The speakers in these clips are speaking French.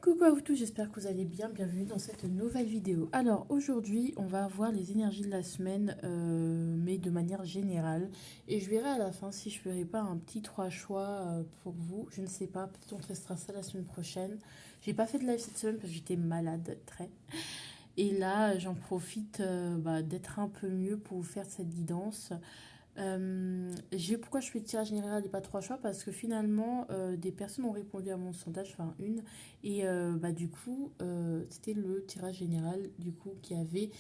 Coucou à vous tous, j'espère que vous allez bien. Bienvenue dans cette nouvelle vidéo. Alors aujourd'hui, on va voir les énergies de la semaine, mais de manière générale. Et je verrai à la fin si je ferai pas un petit 3 choix pour vous. Je ne sais pas, peut-être on testera ça la semaine prochaine. J'ai pas fait de live cette semaine parce que j'étais malade, très. Et là, j'en profite d'être un peu mieux pour vous faire cette guidance. Pourquoi je fais tirage général et pas trois choix? Parce que finalement, des personnes ont répondu à mon sondage, enfin une, et du coup, c'était le tirage général du coup qui avait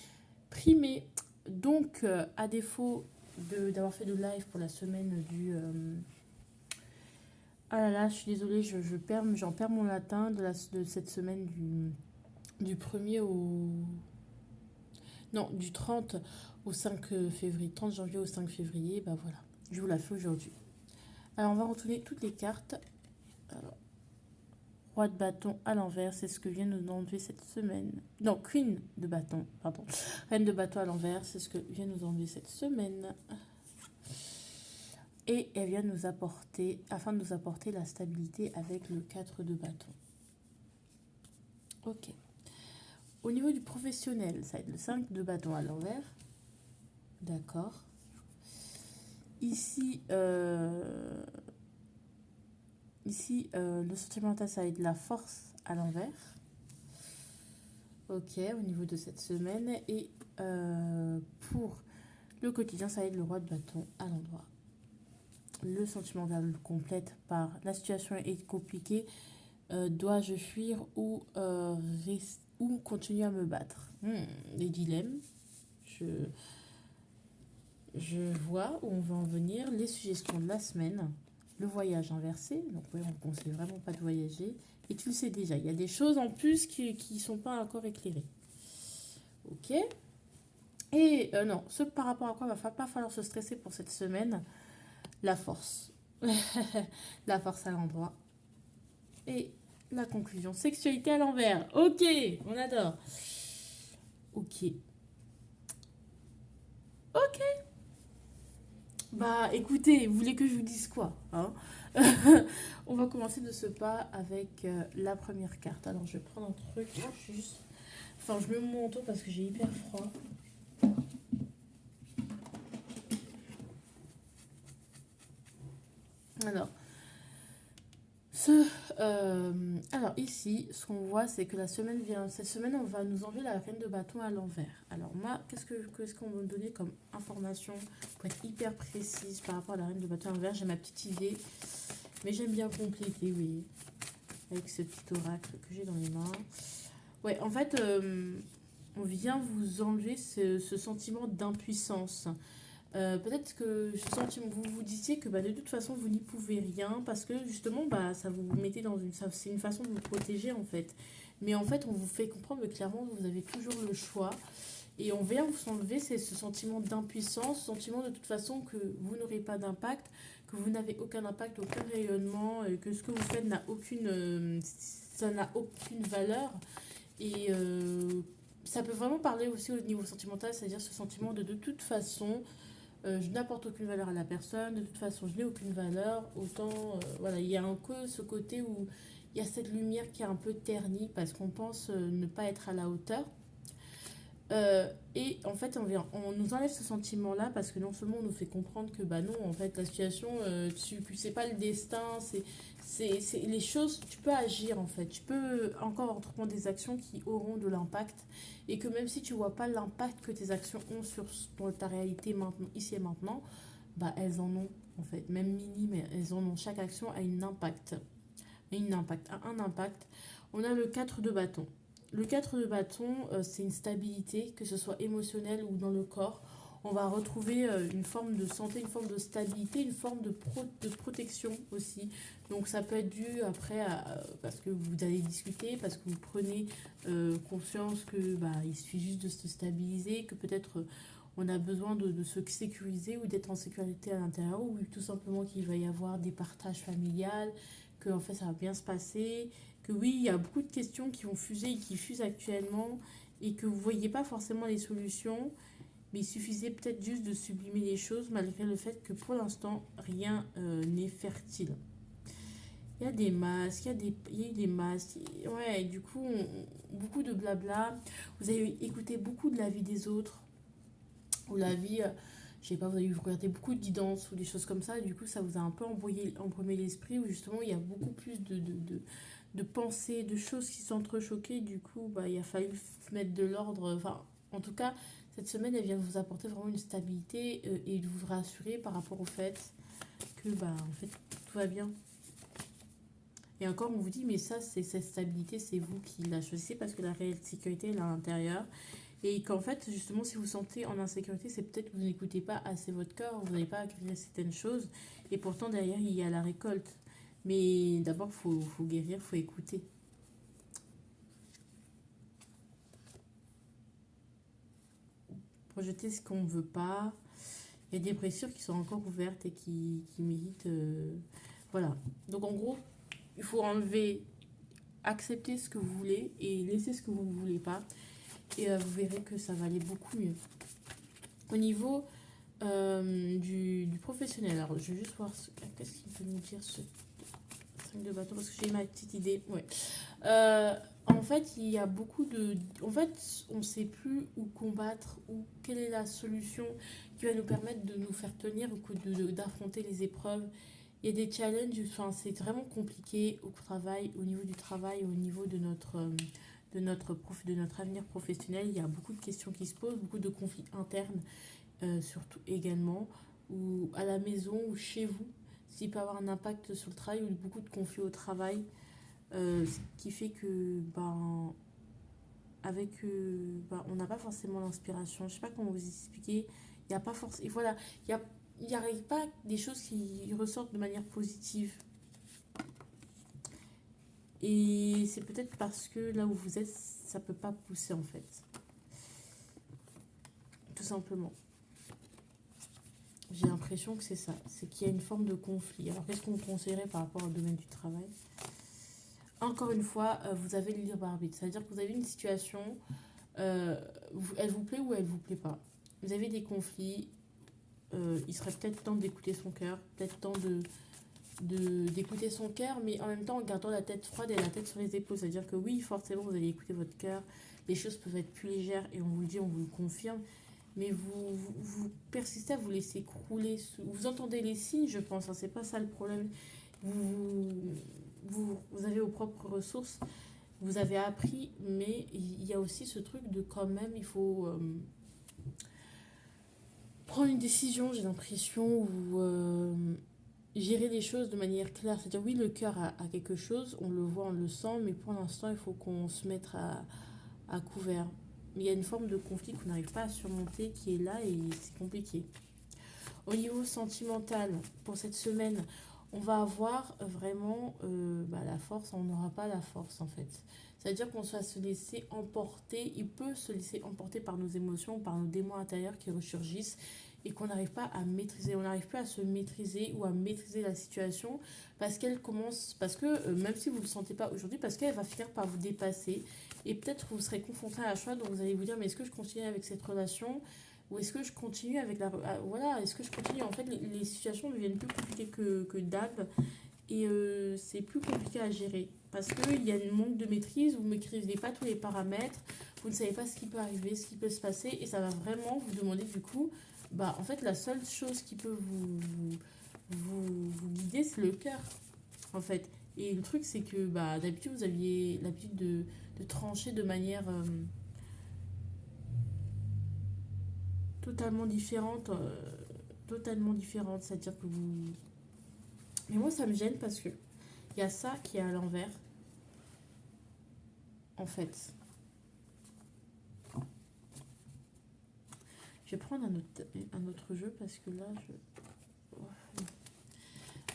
primé. Donc, à défaut d'avoir fait de live pour la semaine du... ah là là, je suis désolée, j'en perds mon latin de cette semaine du 1er au... Non, du 30 au 5 février, 30 janvier au 5 février, bah voilà, je vous la fais aujourd'hui. Alors, on va retourner toutes les cartes. Alors, roi de bâton à l'envers, c'est ce que vient nous enlever cette semaine. Non, queen de bâton, pardon. Reine de bâton à l'envers, c'est ce que vient nous enlever cette semaine. Et elle vient nous apporter, afin de nous apporter la stabilité avec le 4 de bâton. Ok. Au niveau du professionnel, ça va être le 5 de bâton à l'envers. D'accord. Ici, le sentimental, ça va être la force à l'envers. Ok, au niveau de cette semaine. Et pour le quotidien, ça va être le roi de bâton à l'endroit. Le sentimental complète par la situation est compliquée. Dois-je fuir ou continuer à me battre? Les dilemmes. Je, je vois où on va en venir. Les suggestions de la semaine. Le voyage inversé. Donc, oui, on ne conseille vraiment pas de voyager. Et tu le sais déjà, il y a des choses en plus qui ne sont pas encore éclairées. Ok. Et non, par rapport à quoi il va pas falloir se stresser pour cette semaine, la force. La force à l'endroit. Et la conclusion, sexualité à l'envers. Ok, on adore. Ok. Ok. Bah écoutez, vous voulez que je vous dise quoi, hein? On va commencer de ce pas avec la première carte. Alors je vais prendre un truc juste. Enfin, je mets mon manteau parce que j'ai hyper froid. Alors, alors ici, ce qu'on voit, c'est que cette semaine, on va nous enlever la reine de bâton à l'envers. Alors moi, qu'est-ce qu'on va me donner comme information pour être hyper précise par rapport à la reine de bâton à l'envers? J'ai ma petite idée, mais j'aime bien compléter, oui, avec ce petit oracle que j'ai dans les mains. Ouais, en fait, on vient vous enlever ce sentiment d'impuissance. Peut-être que ce sentiment, vous vous disiez que de toute façon vous n'y pouvez rien parce que justement ça vous mettait dans c'est une façon de vous protéger en fait. Mais en fait on vous fait comprendre que clairement vous avez toujours le choix et on vient vous enlever ce sentiment d'impuissance, ce sentiment de toute façon que vous n'aurez pas d'impact, que vous n'avez aucun impact, aucun rayonnement, que ce que vous faites ça n'a aucune valeur et ça peut vraiment parler aussi au niveau sentimental, c'est-à-dire ce sentiment de toute façon je n'apporte aucune valeur à la personne, de toute façon je n'ai aucune valeur, autant voilà, il y a un peu ce côté où il y a cette lumière qui est un peu ternie parce qu'on pense ne pas être à la hauteur. Et en fait, on nous enlève ce sentiment-là parce que non seulement on nous fait comprendre que bah non, en fait, la situation, c'est pas le destin, c'est les choses, tu peux agir en fait, tu peux encore entreprendre des actions qui auront de l'impact et que même si tu vois pas l'impact que tes actions ont sur ta réalité maintenant, ici et maintenant, bah elles en ont en fait, même minime, mais elles en ont, chaque action a un impact. On a le 4 de bâton. Le 4 de bâton, c'est une stabilité, que ce soit émotionnelle ou dans le corps. On va retrouver une forme de santé, une forme de stabilité, une forme de protection aussi. Donc ça peut être dû après parce que vous allez discuter, parce que vous prenez conscience que il suffit juste de se stabiliser, que peut-être on a besoin de se sécuriser ou d'être en sécurité à l'intérieur, ou tout simplement qu'il va y avoir des partages familiales, que en fait ça va bien se passer, que oui, il y a beaucoup de questions qui vont fuser et qui fusent actuellement et que vous ne voyez pas forcément les solutions, mais il suffisait peut-être juste de sublimer les choses malgré le fait que pour l'instant rien n'est fertile. Il y a des masques, il y a eu des masques. Ouais, et du coup, beaucoup de blabla. Vous avez écouté beaucoup de la vie des autres, ou la vie, je sais pas, vous avez regardé beaucoup de danse ou des choses comme ça. Et du coup, ça vous a un peu embrumé l'esprit, où justement, il y a beaucoup plus de pensées, de choses qui s'entrechoquaient. Du coup, bah, il a fallu mettre de l'ordre. Enfin, en tout cas, cette semaine, elle vient vous apporter vraiment une stabilité et de vous rassurer par rapport au fait que, bah, en fait, tout va bien. Et encore, on vous dit, mais ça, c'est cette stabilité, c'est vous qui la choisissez parce que la réelle sécurité, elle est à l'intérieur. Et qu'en fait, justement, si vous sentez en insécurité, c'est peut-être que vous n'écoutez pas assez votre corps, vous n'avez pas à guérir certaines choses. Et pourtant, derrière, il y a la récolte. Mais d'abord, faut guérir, faut écouter. Projeter ce qu'on ne veut pas. Il y a des blessures qui sont encore ouvertes et qui méritent. Voilà. Donc, en gros, il faut enlever, accepter ce que vous voulez et laisser ce que vous ne voulez pas. Et vous verrez que ça va aller beaucoup mieux. Au niveau du professionnel, alors je vais juste voir qu'est-ce qu'il peut nous dire ce 5 de bâton parce que j'ai ma petite idée. Ouais. Euh, En fait, il y a beaucoup de. En fait, on ne sait plus où combattre ou quelle est la solution qui va nous permettre de nous faire tenir ou d'affronter les épreuves. Il y a des challenges, enfin, c'est vraiment compliqué au travail, au niveau du travail, au niveau de notre avenir professionnel. Il y a beaucoup de questions qui se posent, beaucoup de conflits internes, surtout également, ou à la maison ou chez vous, s'il peut avoir un impact sur le travail ou beaucoup de conflits au travail, ce qui fait que ben, on n'a pas forcément l'inspiration. Je sais pas comment vous expliquer. Il n'y a pas forcément. Voilà, il n'y arrive pas des choses qui ressortent de manière positive. Et c'est peut-être parce que là où vous êtes, ça peut pas pousser en fait. Tout simplement. J'ai l'impression que c'est ça. C'est qu'il y a une forme de conflit. Alors qu'est-ce qu'on conseillerait par rapport au domaine du travail? Encore une fois, vous avez le libre arbitre. C'est-à-dire que vous avez une situation, elle vous plaît ou elle vous plaît pas. Vous avez des conflits. Il serait peut-être temps d'écouter son cœur, peut-être temps d'écouter son cœur, mais en même temps en gardant la tête froide et la tête sur les épaules. C'est-à-dire que oui, forcément, vous allez écouter votre cœur. Les choses peuvent être plus légères et on vous le dit, on vous le confirme. Mais vous persistez à vous laisser crouler. Vous entendez les signes, je pense. Hein, c'est pas ça le problème. Vous, vous avez vos propres ressources. Vous avez appris, mais il y a aussi ce truc de quand même, il faut prendre une décision, j'ai l'impression, ou gérer les choses de manière claire. C'est-à-dire, oui, le cœur a quelque chose, on le voit, on le sent, mais pour l'instant, il faut qu'on se mette à couvert. Mais il y a une forme de conflit qu'on n'arrive pas à surmonter qui est là et c'est compliqué. Au niveau sentimental, pour cette semaine, on va avoir vraiment la force, on n'aura pas la force en fait. C'est-à-dire qu'on va se laisser emporter, il peut se laisser emporter par nos émotions, par nos démons intérieurs qui ressurgissent et qu'on n'arrive pas à maîtriser. On n'arrive pas à se maîtriser ou à maîtriser la situation parce qu'elle commence, parce que même si vous ne le sentez pas aujourd'hui, parce qu'elle va finir par vous dépasser et peut-être vous serez confronté à un choix dont vous allez vous dire mais est-ce que je continue avec cette relation ou est-ce que je continue avec la... Voilà, est-ce que je continue? En fait, les situations deviennent plus compliquées que d'hab et c'est plus compliqué à gérer parce qu'il y a un manque de maîtrise, vous ne maîtrisez pas tous les paramètres, vous ne savez pas ce qui peut arriver, ce qui peut se passer et ça va vraiment vous demander du coup, bah en fait la seule chose qui peut vous guider c'est le cœur en fait. Et le truc c'est que bah, d'habitude vous aviez l'habitude de trancher de manière totalement différente, totalement différente, c'est-à-dire que vous... Mais moi ça me gêne parce que il y a ça qui est à l'envers en fait. Je vais prendre un autre jeu parce que là, je...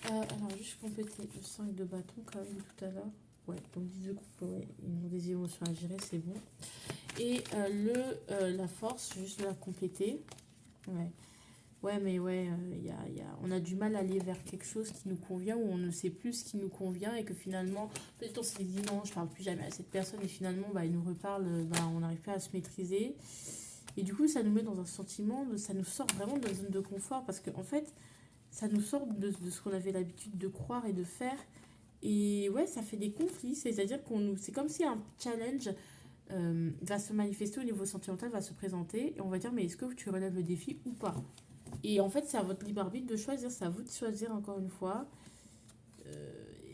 alors, juste compléter le 5 de bâton quand même tout à l'heure. Ouais, donc 10 de coupe, ouais, ils ont des émotions à gérer, c'est bon. Et la force, juste la compléter. Ouais. Ouais, mais ouais, on a du mal à aller vers quelque chose qui nous convient ou on ne sait plus ce qui nous convient et que finalement, peut-être on s'est dit non, je parle plus jamais à cette personne et finalement, bah, il nous reparle, bah, on n'arrive pas à se maîtriser. Et du coup, ça nous met dans un sentiment, ça nous sort vraiment de la zone de confort parce qu'en fait, ça nous sort de ce qu'on avait l'habitude de croire et de faire. Et ouais, ça fait des conflits, c'est-à-dire c'est comme si un challenge va se manifester au niveau sentimental, va se présenter, et on va dire, mais est-ce que tu relèves le défi ou pas? Et en fait, c'est à votre libre arbitre de choisir, c'est à vous de choisir encore une fois.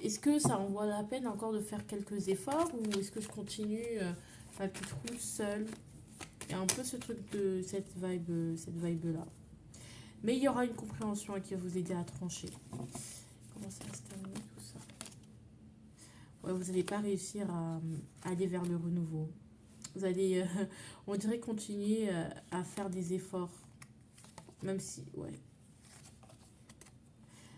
Est-ce que ça en vaut la peine encore de faire quelques efforts ou est-ce que je continue ma petite route seule? Il y a un peu ce truc de cette vibe-là. Mais il y aura une compréhension qui va vous aider à trancher. Comment ça va se terminer tout ça? Ouais, vous n'allez pas réussir à aller vers le renouveau. Vous allez, on dirait, continuer à faire des efforts. Même si, ouais.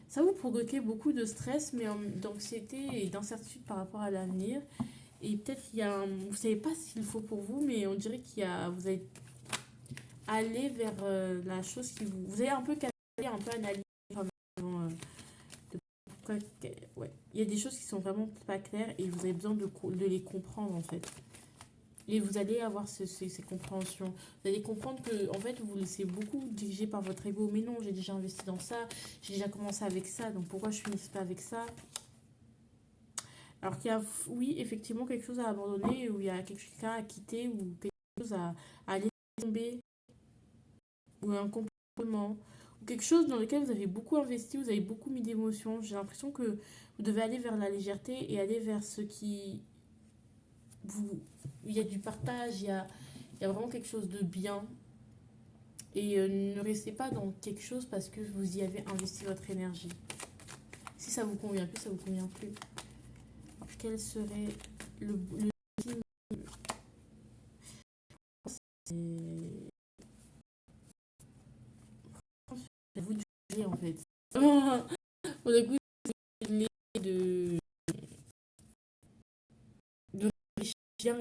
Ça vous provoquait beaucoup de stress, mais d'anxiété et d'incertitude par rapport à l'avenir. Et peut-être qu'il y a vous savez pas ce qu'il faut pour vous, mais on dirait vous allez aller vers la chose qui vous... Vous allez un peu calculer, un peu analyser quand même, ouais. Il y a des choses qui sont vraiment pas claires et vous avez besoin de les comprendre en fait. Et vous allez avoir ces compréhensions. Vous allez comprendre que, en fait, vous vous laissez beaucoup diriger par votre ego. Mais non, j'ai déjà investi dans ça, j'ai déjà commencé avec ça, donc pourquoi je ne finis pas avec ça? Alors qu'il y a, oui, effectivement, quelque chose à abandonner, ou il y a quelqu'un à quitter, ou quelque chose à laisser tomber, ou un comportement, ou quelque chose dans lequel vous avez beaucoup investi, vous avez beaucoup mis d'émotions. J'ai l'impression que vous devez aller vers la légèreté et aller vers ce qui vous... Il y a du partage, il y a vraiment quelque chose de bien. Et ne restez pas dans quelque chose parce que vous y avez investi votre énergie. Si ça vous convient plus, ça vous convient plus. Alors, quel serait le signe? C'est vous de juger en fait. Pour le coup, c'est de réfléchir,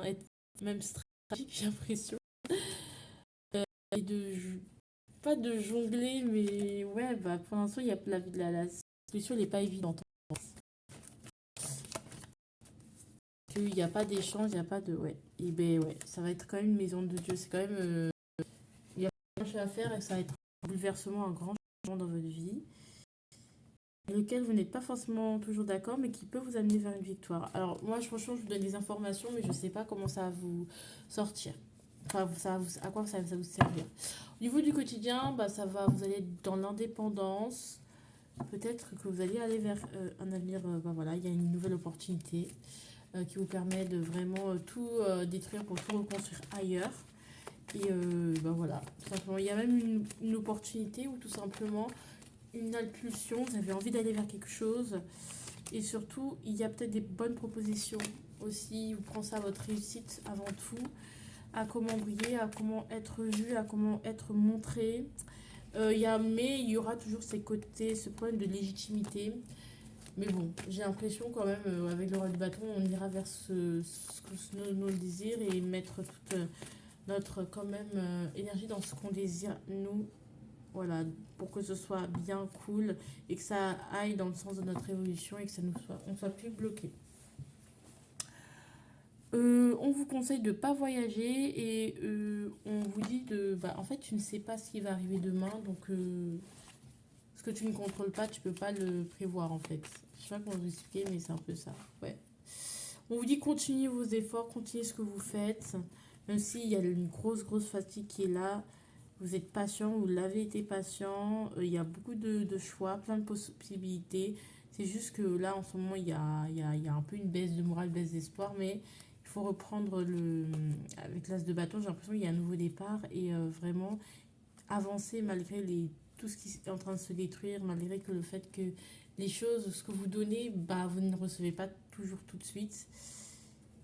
être même stratégique, j'ai l'impression. Et pas de jongler, mais ouais, bah pour l'instant, il y a la solution n'est pas évidente. Il n'y a pas d'échange, il n'y a pas de. Ouais. Et ben ouais, ça va être quand même une maison de Dieu. C'est quand même. Il y a plein de choses à faire et ça va être un bouleversement, un grand changement dans votre vie, avec lequel vous n'êtes pas forcément toujours d'accord, mais qui peut vous amener vers une victoire. Alors, moi, franchement, je vous donne des informations, mais je ne sais pas comment ça va vous sortir. Enfin, à quoi ça va vous servir. Au niveau du quotidien, bah, vous allez être dans l'indépendance. Peut-être que vous allez aller vers un avenir. Bah, voilà, il y a une nouvelle opportunité qui vous permet de vraiment tout détruire pour tout reconstruire ailleurs. Et ben voilà, tout simplement. Il y a même une opportunité ou tout simplement une impulsion, vous avez envie d'aller vers quelque chose. Et surtout, il y a peut-être des bonnes propositions aussi. Vous pensez à votre réussite avant tout, à comment briller, à comment être vu, à comment être montré. Mais il y aura toujours ces côtés, ce problème de légitimité. Mais bon, j'ai l'impression quand même, avec le roi du bâton, on ira vers nos désirs et mettre toute notre quand même énergie dans ce qu'on désire, nous, voilà, pour que ce soit bien cool et que ça aille dans le sens de notre évolution et que on soit plus bloqué. On vous conseille de ne pas voyager et on vous dit en fait, tu ne sais pas ce qui va arriver demain, donc ce que tu ne contrôles pas, tu peux pas le prévoir en fait. Je sais pas comment vous expliquer, mais c'est un peu ça. Ouais. On vous dit continuez vos efforts, continuez ce que vous faites, même s'il y a une grosse fatigue qui est là. Vous êtes patient, vous l'avez été patient. Il y a beaucoup de choix, plein de possibilités. C'est juste que là, en ce moment, il y a un peu une baisse de morale, baisse d'espoir, mais il faut reprendre avec l'as de bâton. J'ai l'impression qu'il y a un nouveau départ et vraiment avancer malgré tout ce qui est en train de se détruire, malgré que le fait que les choses, ce que vous donnez, bah, vous ne recevez pas toujours tout de suite.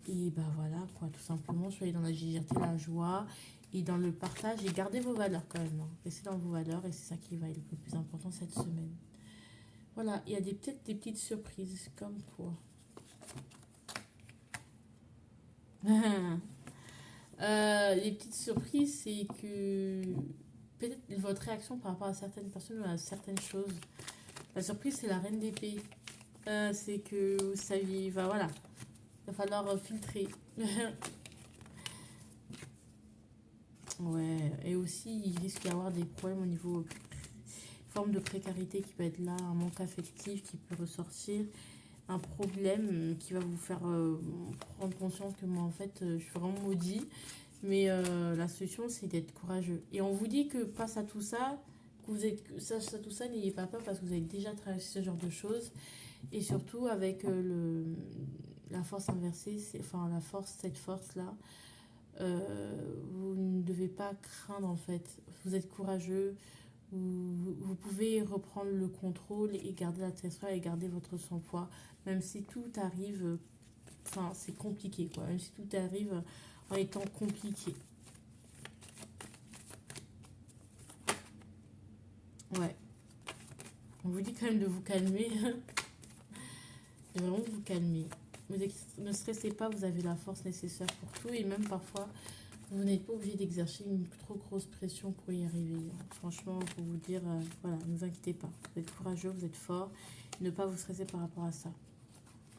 Et bah voilà, quoi, tout simplement, soyez dans la légèreté, la joie et dans le partage et gardez vos valeurs quand même. Hein. Restez dans vos valeurs et c'est ça qui va être le plus important cette semaine. Voilà, il y a peut-être des petites surprises comme quoi. Les petites surprises, c'est que peut-être votre réaction par rapport à certaines personnes ou à certaines choses. La surprise, c'est la reine d'épée. C'est que ça va, voilà. Il va falloir filtrer. Ouais, et aussi, il risque d'y avoir des problèmes au niveau. Il forme de précarité qui peut être là, un manque affectif qui peut ressortir, un problème qui va vous faire prendre conscience que moi, en fait, je suis vraiment maudit. Mais la solution, c'est d'être courageux. Et on vous dit que face à tout ça, que vous êtes, tout ça, n'ayez pas peur parce que vous avez déjà traversé ce genre de choses. Et surtout, avec la force inversée, enfin, cette force-là, vous ne devez pas craindre, en fait. Vous êtes courageux, vous pouvez reprendre le contrôle et garder la tête froide et garder votre sang-froid, même si tout arrive, enfin c'est compliqué quoi, même si tout arrive en étant compliqué. Ouais, on vous dit quand même de vous calmer, de vraiment vous calmer. Ne stressez pas, vous avez la force nécessaire pour tout et même parfois vous n'êtes pas obligé d'exercer une trop grosse pression pour y arriver. Franchement, pour vous dire, voilà, ne vous inquiétez pas. Vous êtes courageux, vous êtes fort. Ne pas vous stresser par rapport à ça.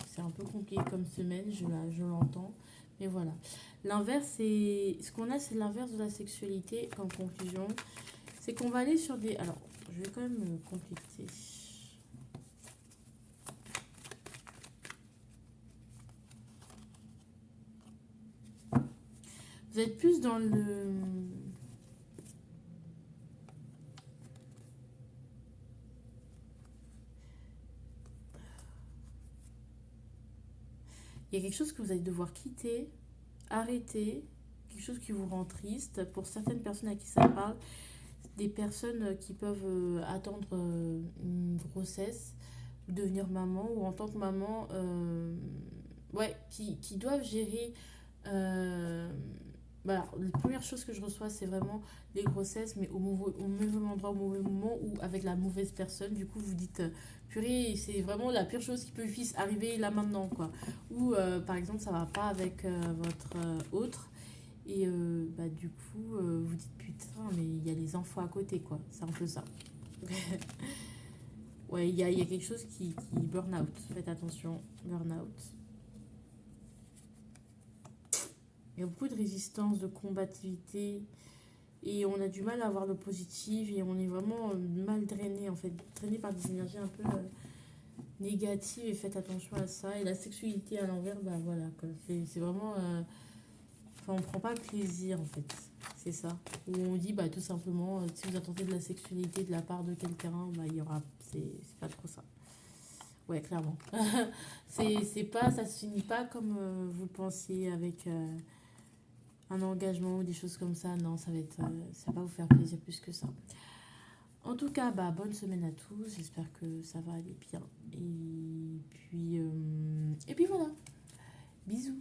C'est un peu compliqué comme semaine, je l'entends. Mais voilà. L'inverse, c'est. Ce qu'on a, c'est l'inverse de la sexualité comme conclusion. C'est qu'on va aller sur des. Alors, je vais quand même compléter. Vous êtes plus dans le. Il y a quelque chose que vous allez devoir quitter, arrêter, quelque chose qui vous rend triste. Pour certaines personnes à qui ça parle, des personnes qui peuvent attendre une grossesse, devenir maman, ou en tant que maman, ouais, qui doivent gérer. euh, Voilà, la première chose que je reçois, c'est vraiment les grossesses, mais au mauvais endroit, au mauvais moment, ou avec la mauvaise personne. Du coup, vous dites, purée, c'est vraiment la pire chose qui peut arriver là maintenant, quoi. Ou, par exemple, ça va pas avec votre autre. Et bah, du coup, vous dites, putain, mais il y a les enfants à côté, quoi. C'est un peu ça. Ouais, il y a quelque chose qui burn out. Faites attention, burn out. Il y a beaucoup de résistance, de combativité. Et on a du mal à voir le positif et on est vraiment mal drainé en fait, drainé par des énergies un peu négatives et faites attention à ça. Et la sexualité à l'envers, bah voilà, quoi. C'est vraiment. Enfin, on prend pas plaisir en fait, c'est ça. Où on dit bah tout simplement, si vous attendez de la sexualité de la part de quelqu'un, bah il y aura. C'est pas trop ça. Ouais, clairement. C'est pas, ça se finit pas comme vous le pensiez avec. Un engagement ou des choses comme ça, non, ça va pas vous faire plaisir plus que ça. En tout cas, bah, bonne semaine à tous. J'espère que ça va aller bien. Et puis voilà. Bisous.